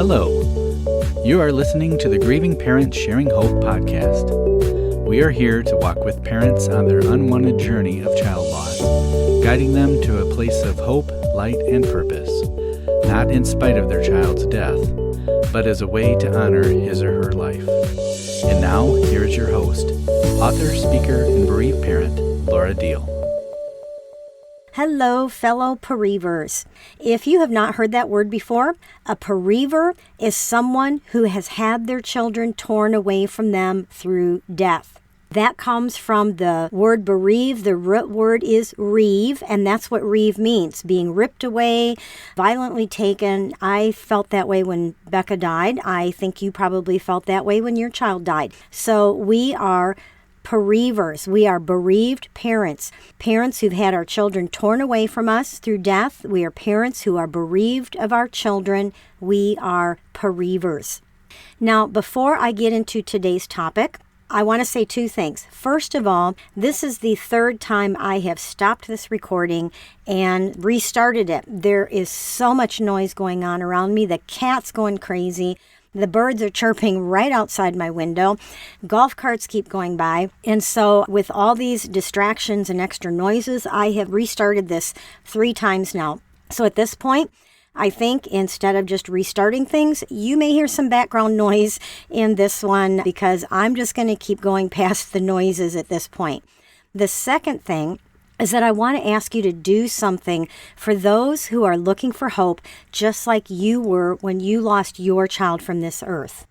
Hello. You are listening to the Grieving Parents Sharing Hope podcast. We are here to walk with parents on their unwanted journey of child loss, guiding them to a place of hope, light, and purpose, not in spite of their child's death, but as a way to honor his or her life. And now, here is your host, author, speaker, and bereaved parent, Laura Diehl. Hello, fellow bereavers. If you have not heard that word before, a bereaver is someone who has had their children torn away from them through death. That comes from the word bereave. The root word is reeve, and that's what reeve means, being ripped away, violently taken. I felt that way when Becca died. I think you probably felt that way when your child died. So we are bereavers. We are bereaved parents, parents who've had our children torn away from us through death. We are parents who are bereaved of our children. We are bereavers. Now, before I get into today's topic, I want to say two things. First of all, this is the third time I have stopped this recording and restarted it. There is so much noise going on around me. The cat's going crazy. The birds are chirping right outside my window. Golf carts keep going by. And so with all these distractions and extra noises, I have restarted this 3 times now. So at this point, I think instead of just restarting things, you may hear some background noise in this one because I'm just going to keep going past the noises at this point. The second thing is that I want to ask you to do something for those who are looking for hope, just like you were when you lost your child from this earth.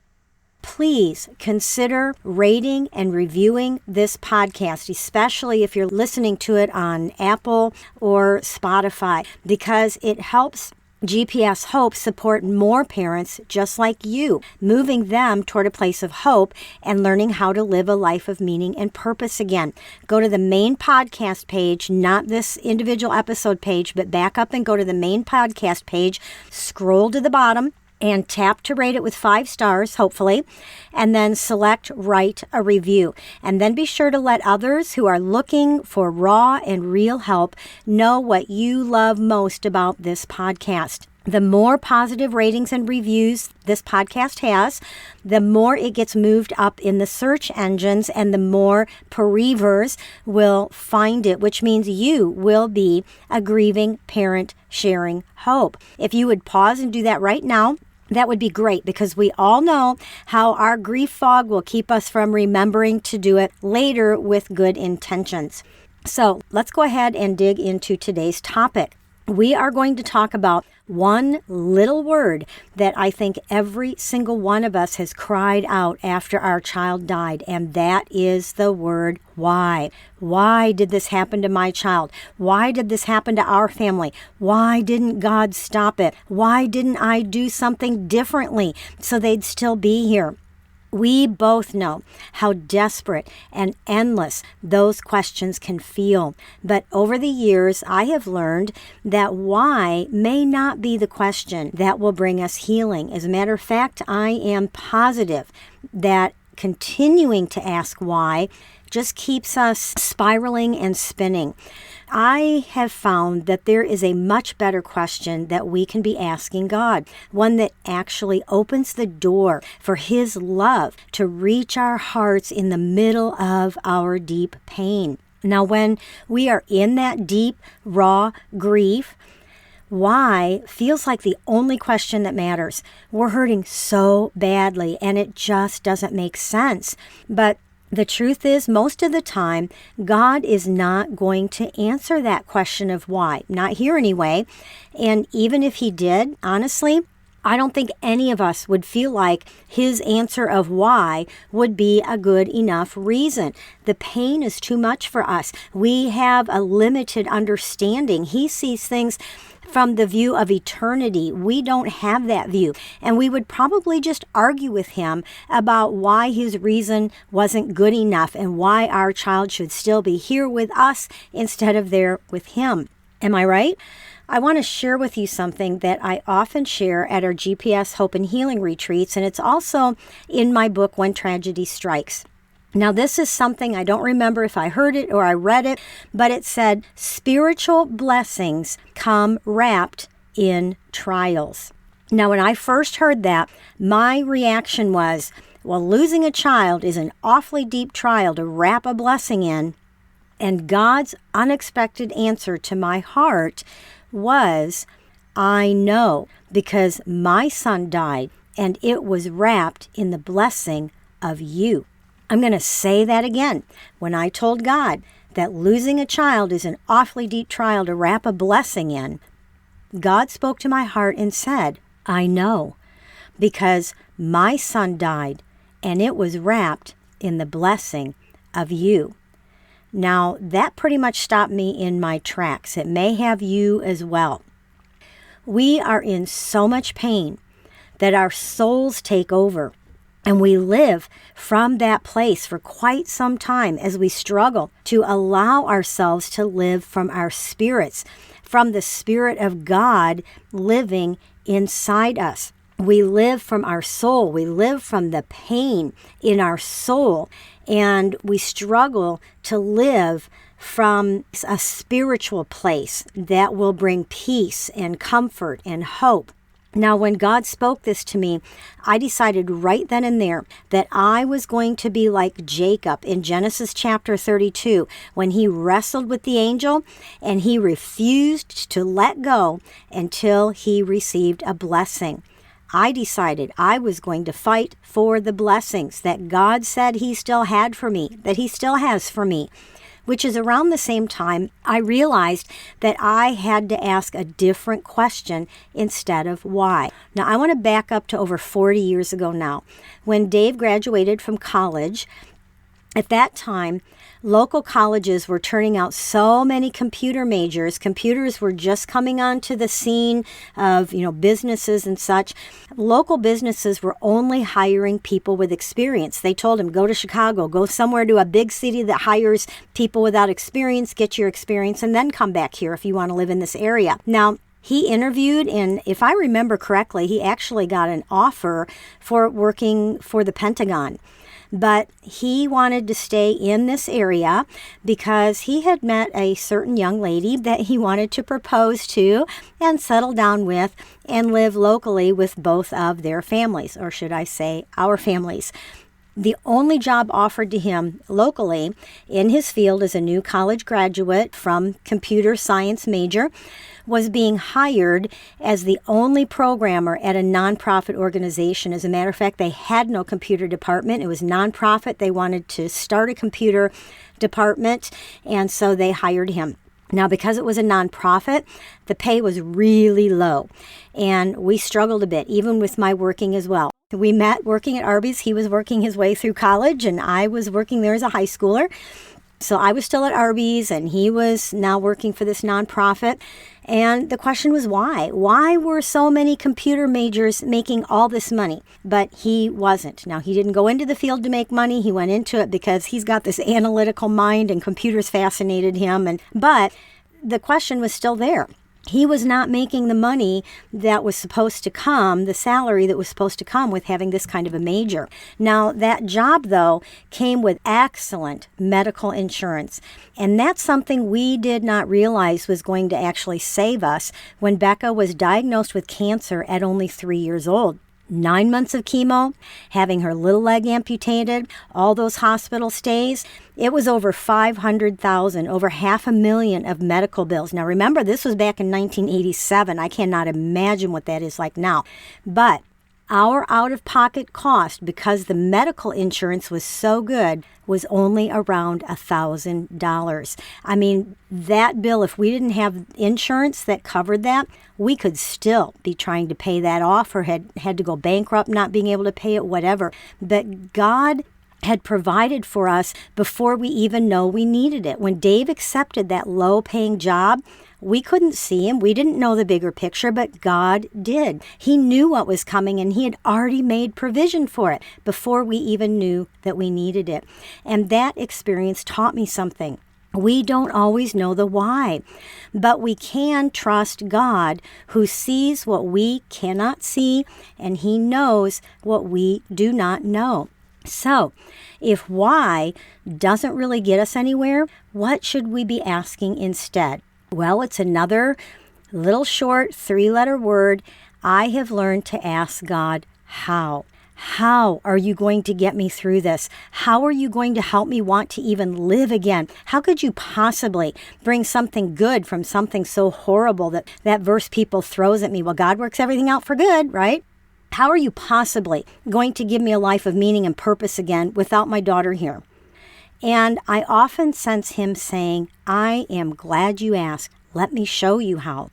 Please consider rating and reviewing this podcast, especially if you're listening to it on Apple or Spotify, because it helps GPS Hope support more parents just like you, moving them toward a place of hope and learning how to live a life of meaning and purpose again. Go to the main podcast page, not this individual episode page, but back up and go to the main podcast page, scroll to the bottom, and tap to rate it with 5 stars, hopefully, and then select Write a Review. And then be sure to let others who are looking for raw and real help know what you love most about this podcast. The more positive ratings and reviews this podcast has, the more it gets moved up in the search engines and the more bereavers will find it, which means you will be a grieving parent sharing hope. If you would pause and do that right now, that would be great, because we all know how our grief fog will keep us from remembering to do it later with good intentions. So let's go ahead and dig into today's topic. We are going to talk about one little word that I think every single one of us has cried out after our child died, and that is the word why. Why did this happen to my child? Why did this happen to our family? Why didn't God stop it? Why didn't I do something differently so they'd still be here? We both know how desperate and endless those questions can feel. But over the years, I have learned that why may not be the question that will bring us healing. As a matter of fact, I am positive that continuing to ask why just keeps us spiraling and spinning. I have found that there is a much better question that we can be asking God, one that actually opens the door for His love to reach our hearts in the middle of our deep pain. Now, when we are in that deep, raw grief, why feels like the only question that matters. We're hurting so badly, and it just doesn't make sense. But the truth is, most of the time, God is not going to answer that question of why. Not here anyway. And even if He did, honestly, I don't think any of us would feel like His answer of why would be a good enough reason. The pain is too much for us. We have a limited understanding. He sees things from the view of eternity. We don't have that view. And we would probably just argue with Him about why His reason wasn't good enough and why our child should still be here with us instead of there with Him. Am I right? I want to share with you something that I often share at our GPS Hope and Healing retreats, and it's also in my book, When Tragedy Strikes. Now, this is something I don't remember if I heard it or I read it, but it said, spiritual blessings come wrapped in trials. Now, when I first heard that, my reaction was, well, losing a child is an awfully deep trial to wrap a blessing in. And God's unexpected answer to my heart was, I know, because my son died and it was wrapped in the blessing of you. I'm going to say that again. When I told God that losing a child is an awfully deep trial to wrap a blessing in, God spoke to my heart and said, I know, because my son died and it was wrapped in the blessing of you. Now, that pretty much stopped me in my tracks. It may have you as well. We are in so much pain that our souls take over, and we live from that place for quite some time as we struggle to allow ourselves to live from our spirits, from the Spirit of God living inside us. We live from our soul. We live from the pain in our soul, and we struggle to live from a spiritual place that will bring peace and comfort and hope. Now, when God spoke this to me, I decided right then and there that I was going to be like Jacob in Genesis chapter 32, when he wrestled with the angel and he refused to let go until he received a blessing. I decided I was going to fight for the blessings that God said he still had for me, that he still has for me, which is around the same time I realized that I had to ask a different question instead of why. Now, I want to back up to over 40 years ago now. When Dave graduated from college, at that time, local colleges were turning out so many computer majors. Computers were just coming onto the scene of, businesses and such. Local businesses were only hiring people with experience. They told him, go to Chicago, go somewhere to a big city that hires people without experience, get your experience, and then come back here if you want to live in this area. Now, he interviewed, and if I remember correctly, he actually got an offer for working for the Pentagon. But he wanted to stay in this area because he had met a certain young lady that he wanted to propose to and settle down with and live locally with both of their families, or should I say our families. The only job offered to him locally in his field as a new college graduate from computer science major was being hired as the only programmer at a nonprofit organization. As a matter of fact, they had no computer department. It was nonprofit. They wanted to start a computer department, and so they hired him. Now, because it was a nonprofit, the pay was really low, and we struggled a bit, even with my working as well. We met working at Arby's. He was working his way through college, and I was working there as a high schooler. So I was still at Arby's, and he was now working for this nonprofit. And the question was why? Why were so many computer majors making all this money? But he wasn't. Now, he didn't go into the field to make money. He went into it because he's got this analytical mind, and computers fascinated him. But the question was still there. He was not making the money that was supposed to come, the salary that was supposed to come with having this kind of a major. Now, that job, though, came with excellent medical insurance. And that's something we did not realize was going to actually save us when Becca was diagnosed with cancer at only 3 years old. 9 months of chemo, having her little leg amputated, all those hospital stays. It was over $500,000, over $500,000 of medical bills. Now remember, this was back in 1987. I cannot imagine what that is like now. But our out-of-pocket cost, because the medical insurance was so good, was only around $1,000. I mean, that bill, if we didn't have insurance that covered that, we could still be trying to pay that off or had to go bankrupt, not being able to pay it, whatever. But God had provided for us before we even know we needed it. When Dave accepted that low-paying job, we couldn't see him. We didn't know the bigger picture, but God did. He knew what was coming, and he had already made provision for it before we even knew that we needed it. And that experience taught me something. We don't always know the why, but we can trust God, who sees what we cannot see, and he knows what we do not know. So, if why doesn't really get us anywhere, what should we be asking instead? Well, it's another Little short 3-letter word. I have learned to ask God, how? How are you going to get me through this? How are you going to help me want to even live again? How could you possibly bring something good from something so horrible that verse people throws at me? Well, God works everything out for good, right? How are you possibly going to give me a life of meaning and purpose again without my daughter here? And I often sense him saying, I am glad you asked. Let me show you how.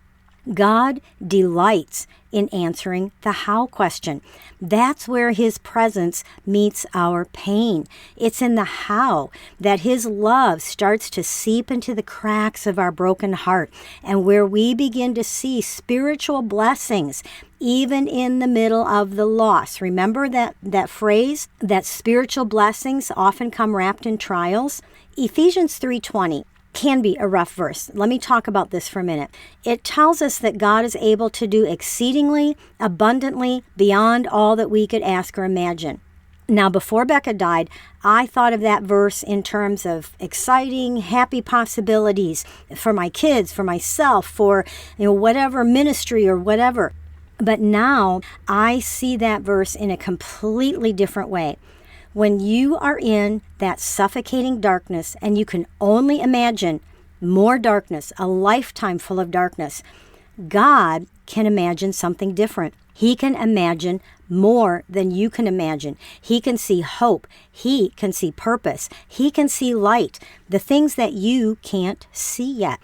God delights in answering the how question. That's where his presence meets our pain. It's in the how that his love starts to seep into the cracks of our broken heart, and where we begin to see spiritual blessings even in the middle of the loss. Remember that phrase, that spiritual blessings often come wrapped in trials? Ephesians 3:20 can be a rough verse. Let me talk about this for a minute. It tells us that God is able to do exceedingly, abundantly, beyond all that we could ask or imagine. Now, before Becca died, I thought of that verse in terms of exciting, happy possibilities for my kids, for myself, for whatever ministry or whatever. But now I see that verse in a completely different way. When you are in that suffocating darkness and you can only imagine more darkness, a lifetime full of darkness, God can imagine something different. He can imagine more than you can imagine. He can see hope. He can see purpose. He can see light, the things that you can't see yet.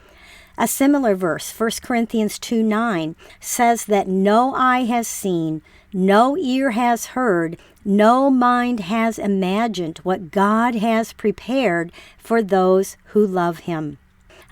A similar verse, 1 Corinthians 2:9, says that no eye has seen, no ear has heard, no mind has imagined what God has prepared for those who love him.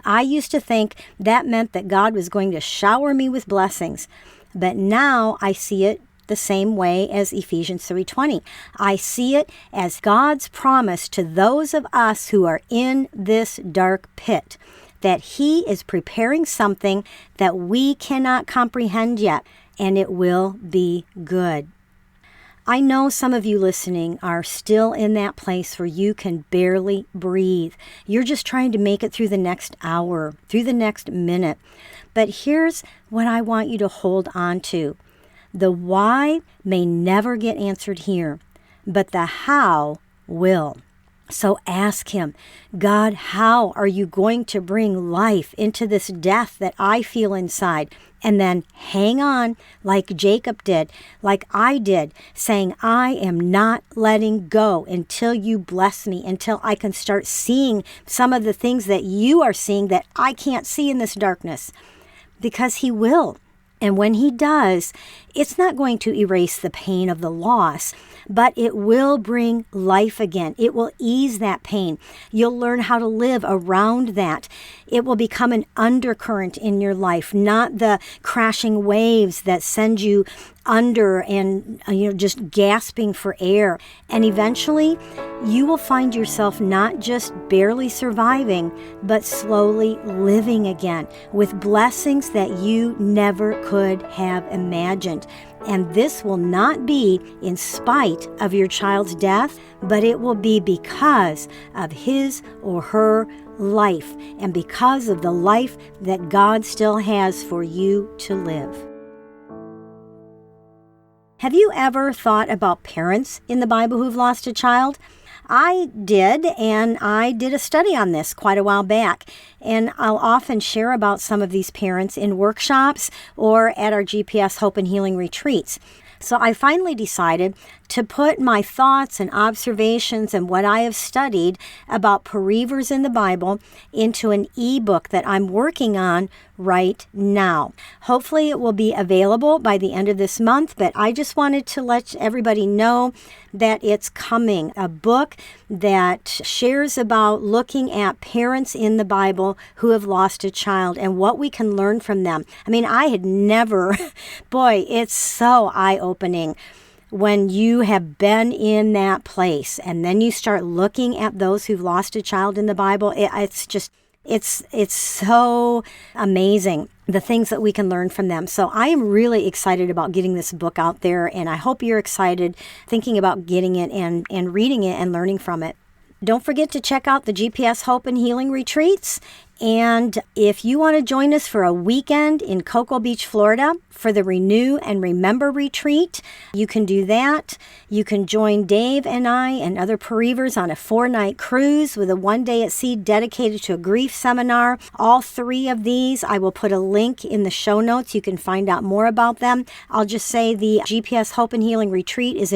I used to think that meant that God was going to shower me with blessings, but now I see it the same way as Ephesians 3:20. I see it as God's promise to those of us who are in this dark pit, that he is preparing something that we cannot comprehend yet, and it will be good. I know some of you listening are still in that place where you can barely breathe. You're just trying to make it through the next hour, through the next minute. But here's what I want you to hold on to. The why may never get answered here, but the how will. So ask him, God, how are you going to bring life into this death that I feel inside? And then hang on like Jacob did, like I did, saying, I am not letting go until you bless me, until I can start seeing some of the things that you are seeing that I can't see in this darkness. Because he will. And when he does, it's not going to erase the pain of the loss, but it will bring life again. It will ease that pain. You'll learn how to live around that. It will become an undercurrent in your life, not the crashing waves that send you under and just gasping for air. And eventually, you will find yourself not just barely surviving, but slowly living again with blessings that you never could have imagined. And this will not be in spite of your child's death, but it will be because of his or her life and because of the life that God still has for you to live. Have you ever thought about parents in the Bible who've lost a child? I did, and I did a study on this quite a while back, and I'll often share about some of these parents in workshops or at our GPS Hope and Healing retreats. So I finally decided to put my thoughts and observations and what I have studied about bereavers in the Bible into an ebook that I'm working on right now. Hopefully it will be available by the end of this month, but I just wanted to let everybody know that it's coming. A book that shares about looking at parents in the Bible who have lost a child and what we can learn from them. I mean, I had never, boy, it's so eye-opening when you have been in that place and then you start looking at those who've lost a child in the Bible. It's so amazing, the things that we can learn from them. So I am really excited about getting this book out there, and I hope you're excited thinking about getting it and reading it and learning from it. Don't forget to check out the GPS Hope and Healing retreats And if you want to join us for a weekend in Cocoa Beach, Florida, for the Renew and Remember retreat, you can do that. You can join Dave and I and other bereavers on a 4-night cruise with a 1-day at sea dedicated to a grief seminar. All 3 of these, I will put a link in the show notes. You can find out more about them. I'll just say the GPS Hope and Healing retreat is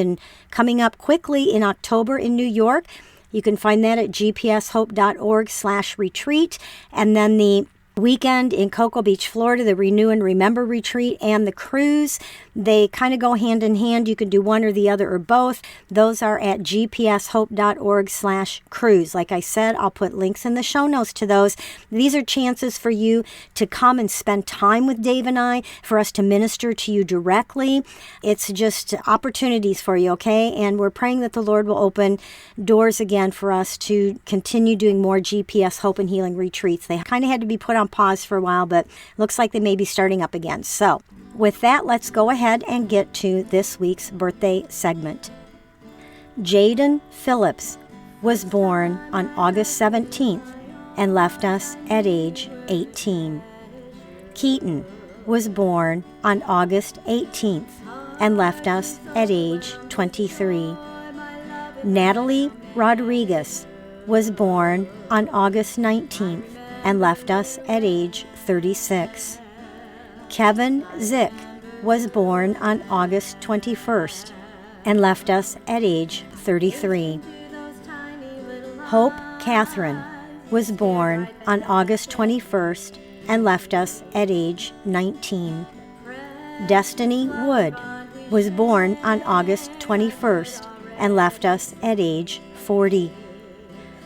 coming up quickly in October in New York. You can find that at gpshope.org/retreat. And then the weekend in Cocoa Beach, Florida, the Renew and Remember retreat and the cruise, they kind of go hand in hand. You can do one or the other or both. Those are at gpshope.org/cruise. Like I said, I'll put links in the show notes to those. These are chances for you to come and spend time with Dave and I, for us to minister to you directly. It's just opportunities for you, okay? And we're praying that the Lord will open doors again for us to continue doing more GPS Hope and Healing retreats. They kind of had to be put on pause for a while, but looks like they may be starting up again. So with that, let's go ahead and get to this week's birthday segment. Jaden Phillips was born on August 17th and left us at age 18. Keaton was born on August 18th and left us at age 23. Natalie Rodriguez was born on August 19th and left us at age 36. Kevin Zick was born on August 21st and left us at age 33. Hope Catherine was born on August 21st and left us at age 19. Destiny Wood was born on August 21st and left us at age 40.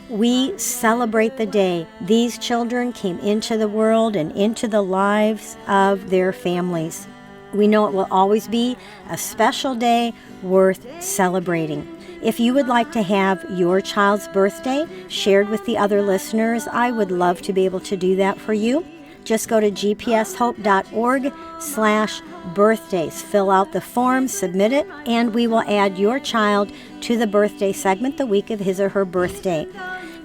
We celebrate the day these children came into the world and into the lives of their families. We know it will always be a special day worth celebrating. If you would like to have your child's birthday shared with the other listeners, I would love to be able to do that for you. Just go to gpshope.org/birthdays. Fill out the form, submit it, and we will add your child to the birthday segment the week of his or her birthday.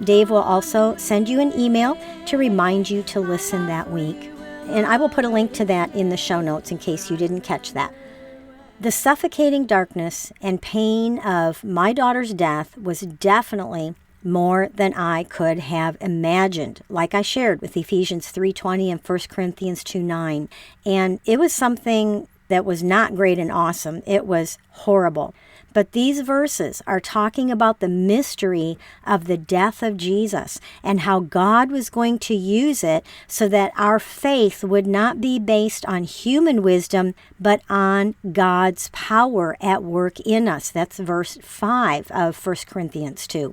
Dave will also send you an email to remind you to listen that week. And I will put a link to that in the show notes in case you didn't catch that. The suffocating darkness and pain of my daughter's death was definitely more than I could have imagined, like I shared with Ephesians 3:20 and 1 Corinthians 2:9. And it was something that was not great and awesome. It was horrible. But these verses are talking about the mystery of the death of Jesus and how God was going to use it so that our faith would not be based on human wisdom, but on God's power at work in us. That's verse 5 of 1 Corinthians 2.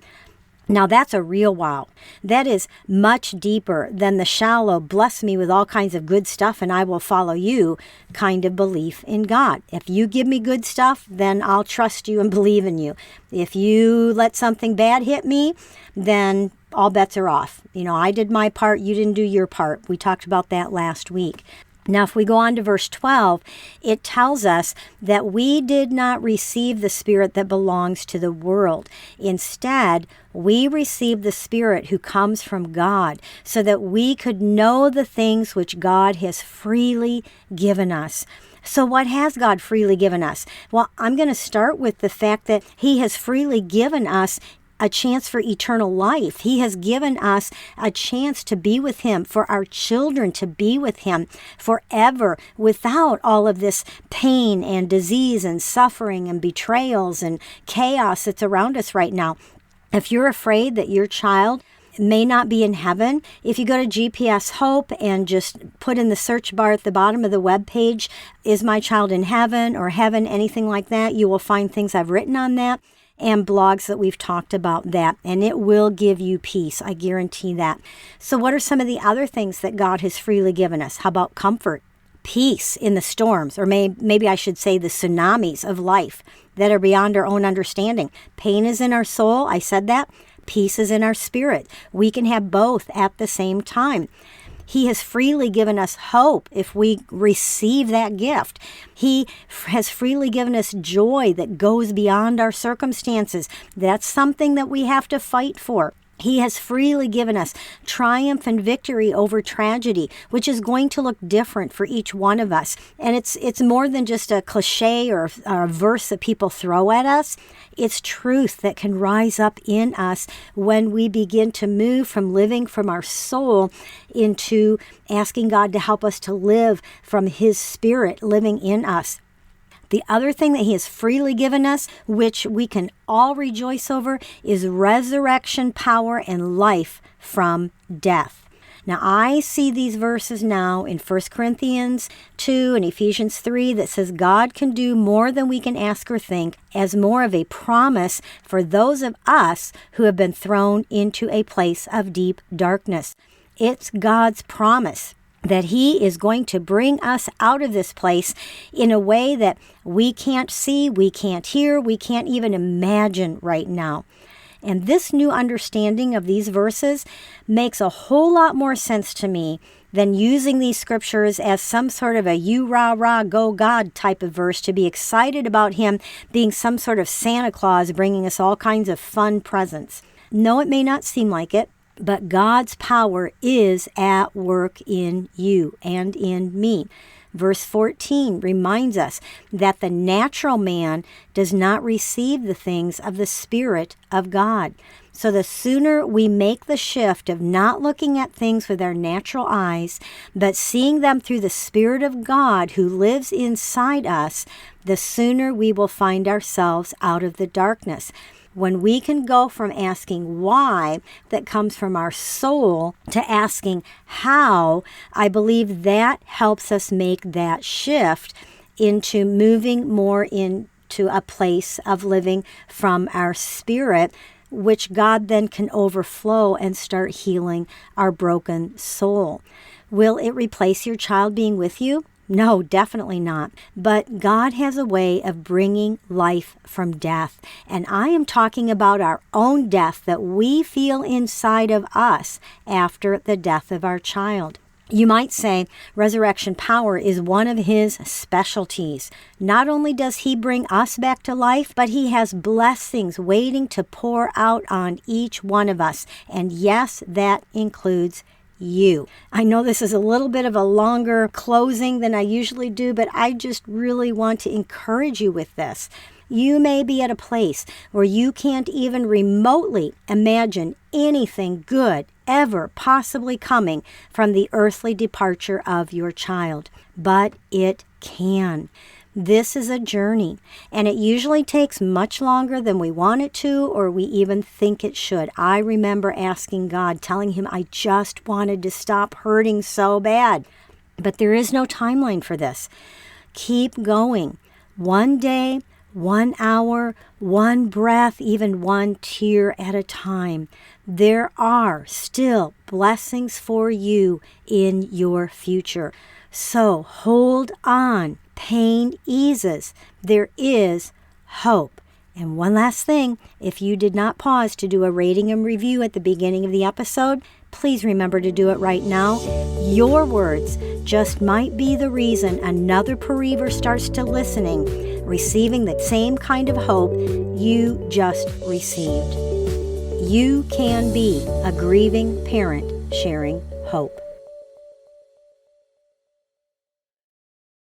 Now that's a real wow. That is much deeper than the shallow, bless me with all kinds of good stuff and I will follow you kind of belief in God. If you give me good stuff, then I'll trust you and believe in you. If you let something bad hit me, then all bets are off. You know, I did my part, you didn't do your part. We talked about that last week. Now, if we go on to verse 12, it tells us that we did not receive the spirit that belongs to the world. Instead, we received the Spirit who comes from God so that we could know the things which God has freely given us. So what has God freely given us? Well, I'm going to start with the fact that He has freely given us a chance for eternal life. He has given us a chance to be with Him, for our children to be with Him forever without all of this pain and disease and suffering and betrayals and chaos that's around us right now. If you're afraid that your child may not be in heaven, if you go to GPS Hope and just put in the search bar at the bottom of the web page, is my child in heaven or heaven, anything like that, you will find things I've written on that and blogs that we've talked about that, and it will give you peace. I guarantee that. So what are some of the other things that God has freely given us? How about comfort, peace in the storms, or maybe I should say the tsunamis of life that are beyond our own understanding? Pain is in our soul, I said that. Peace is in our spirit. We can have both at the same time. He has freely given us hope if we receive that gift. He has freely given us joy that goes beyond our circumstances. That's something that we have to fight for. He has freely given us triumph and victory over tragedy, which is going to look different for each one of us. And it's more than just a cliche or a verse that people throw at us. It's truth that can rise up in us when we begin to move from living from our soul into asking God to help us to live from His Spirit living in us. The other thing that He has freely given us, which we can all rejoice over, is resurrection power and life from death. Now, I see these verses now in 1 Corinthians 2 and Ephesians 3 that says God can do more than we can ask or think as more of a promise for those of us who have been thrown into a place of deep darkness. It's God's promise that He is going to bring us out of this place in a way that we can't see, we can't hear, we can't even imagine right now. And this new understanding of these verses makes a whole lot more sense to me than using these scriptures as some sort of a you rah rah go God type of verse to be excited about Him being some sort of Santa Claus bringing us all kinds of fun presents. No, it may not seem like it, but God's power is at work in you and in me. Verse 14 reminds us that the natural man does not receive the things of the Spirit of God. So the sooner we make the shift of not looking at things with our natural eyes, but seeing them through the Spirit of God who lives inside us, the sooner we will find ourselves out of the darkness. When we can go from asking why, that comes from our soul, to asking how, I believe that helps us make that shift into moving more into a place of living from our spirit, which God then can overflow and start healing our broken soul. Will it replace your child being with you? No, definitely not. But God has a way of bringing life from death. And I am talking about our own death that we feel inside of us after the death of our child. You might say resurrection power is one of His specialties. Not only does He bring us back to life, but He has blessings waiting to pour out on each one of us. And yes, that includes you. I know this is a little bit of a longer closing than I usually do, but I just really want to encourage you with this. You may be at a place where you can't even remotely imagine anything good ever possibly coming from the earthly departure of your child, but it can. This is a journey, and it usually takes much longer than we want it to or we even think it should. I remember asking God, telling Him I just wanted to stop hurting so bad. But there is no timeline for this. Keep going. One day, 1 hour, one breath, even one tear at a time. There are still blessings for you in your future. So hold on. Pain eases. There is hope. And one last thing, if you did not pause to do a rating and review at the beginning of the episode, please remember to do it right now. Your words just might be the reason another bereaver starts to listening, receiving the same kind of hope you just received. You can be a grieving parent sharing hope.